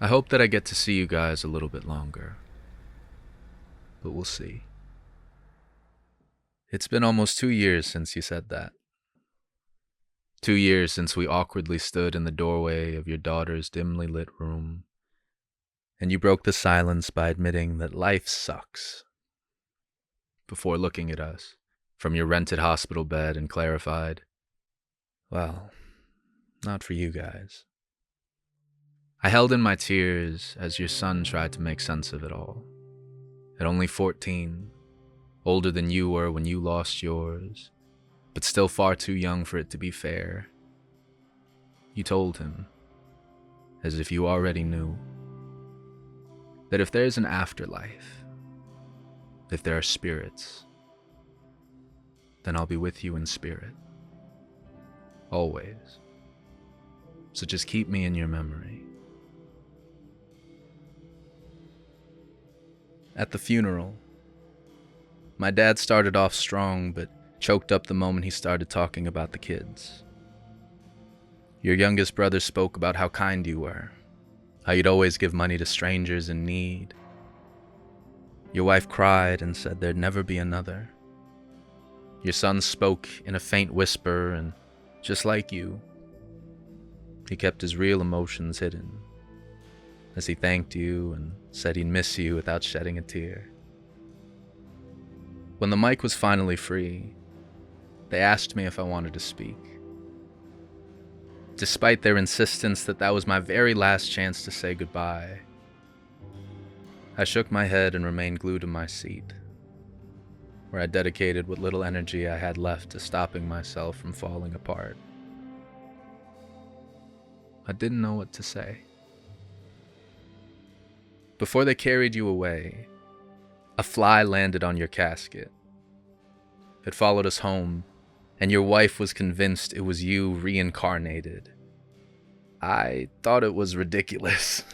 I hope that I get to see you guys a little bit longer. But we'll see. It's been almost 2 years since you said that. 2 years since we awkwardly stood in the doorway of your daughter's dimly lit room, and you broke the silence by admitting that life sucks, before looking at us from your rented hospital bed and clarified, well, not for you guys. I held in my tears as your son tried to make sense of it all. At only 14, older than you were when you lost yours, but still far too young for it to be fair, you told him, as if you already knew, that if there's an afterlife, if there are spirits, then I'll be with you in spirit. Always. So just keep me in your memory. At the funeral, my dad started off strong, but choked up the moment he started talking about the kids. Your youngest brother spoke about how kind you were, how you'd always give money to strangers in need. Your wife cried and said there'd never be another. Your son spoke in a faint whisper, and just like you, he kept his real emotions hidden, as he thanked you and said he'd miss you without shedding a tear. When the mic was finally free, they asked me if I wanted to speak. Despite their insistence that that was my very last chance to say goodbye, I shook my head and remained glued to my seat, where I dedicated what little energy I had left to stopping myself from falling apart. I didn't know what to say. Before they carried you away, a fly landed on your casket. It followed us home, and your wife was convinced it was you reincarnated. I thought it was ridiculous.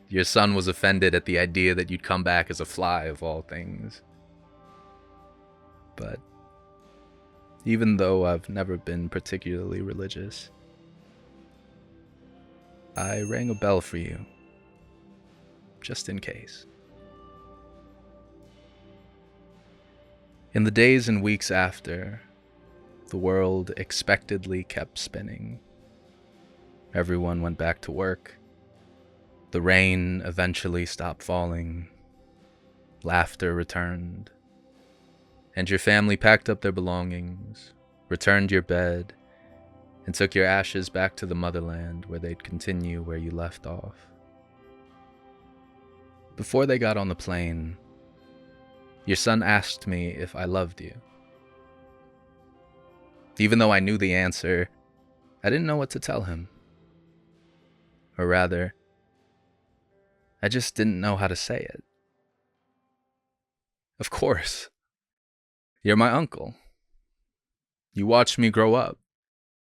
Your son was offended at the idea that you'd come back as a fly of all things. But even though I've never been particularly religious, I rang a bell for you, just in case. In the days and weeks after, the world expectedly kept spinning. Everyone went back to work. The rain eventually stopped falling. Laughter returned. And your family packed up their belongings, returned your bed, and took your ashes back to the motherland where they'd continue where you left off. Before they got on the plane, your son asked me if I loved you. Even though I knew the answer, I didn't know what to tell him. Or rather, I just didn't know how to say it. Of course. You're my uncle. You watched me grow up.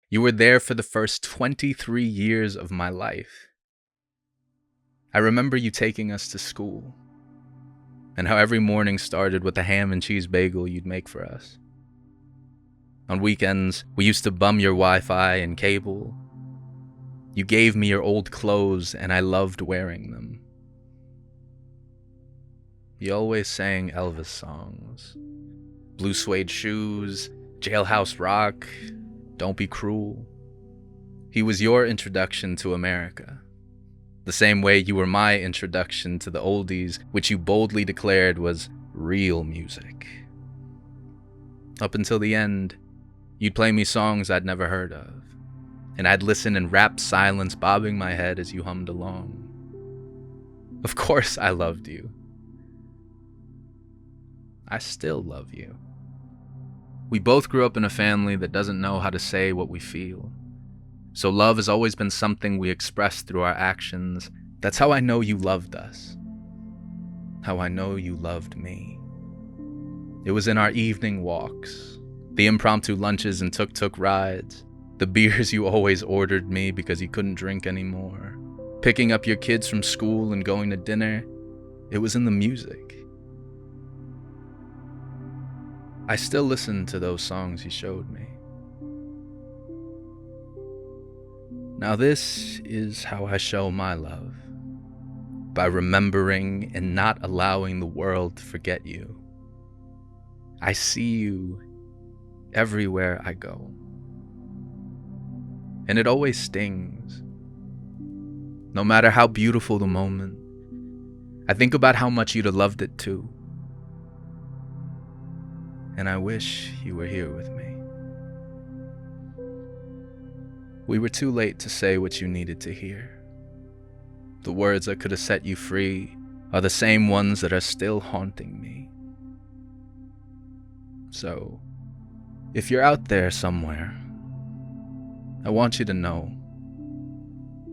You were there for the first 23 years of my life. I remember you taking us to school, and how every morning started with a ham and cheese bagel you'd make for us. On weekends, we used to bum your Wi-Fi and cable. You gave me your old clothes, and I loved wearing them. You always sang Elvis songs. Blue suede shoes, Jailhouse Rock, Don't Be Cruel. He was your introduction to America, the same way you were my introduction to the oldies, which you boldly declared was real music. Up until the end, you'd play me songs I'd never heard of, and I'd listen in rapt silence, bobbing my head as you hummed along. Of course I loved you. I still love you. We both grew up in a family that doesn't know how to say what we feel. So love has always been something we express through our actions. That's how I know you loved us. How I know you loved me. It was in our evening walks, the impromptu lunches and tuk-tuk rides, the beers you always ordered me because you couldn't drink anymore, picking up your kids from school and going to dinner. It was in the music. I still listen to those songs you showed me. Now this is how I show my love. by remembering and not allowing the world to forget you. I see you everywhere I go. And it always stings. No matter how beautiful the moment, I think about how much you'd have loved it too. And I wish you were here with me. We were too late to say what you needed to hear. The words that could have set you free are the same ones that are still haunting me. So, if you're out there somewhere, I want you to know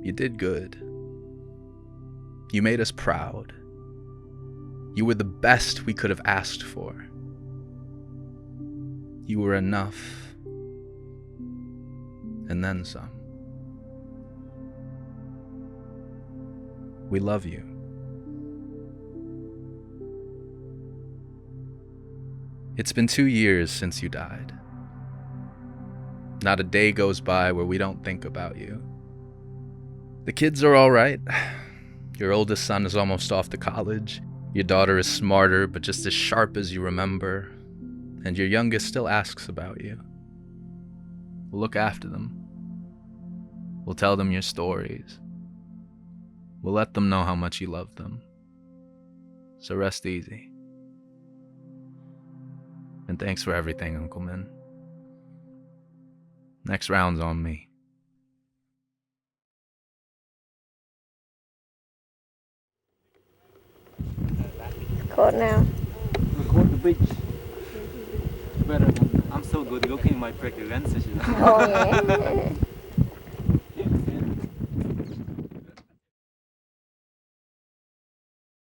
you did good. You made us proud. You were the best we could have asked for. You were enough, and then some. We love you. It's been 2 years since you died. Not a day goes by where we don't think about you. The kids are all right. Your oldest son is almost off to college. Your daughter is smarter, but just as sharp as you remember. And your youngest still asks about you. We'll look after them. We'll tell them your stories. We'll let them know how much you love them. So rest easy. And thanks for everything, Uncle Minn. Next round's on me. Record now. Record the beach. Better than I'm so good looking in my practical session. Oh yeah.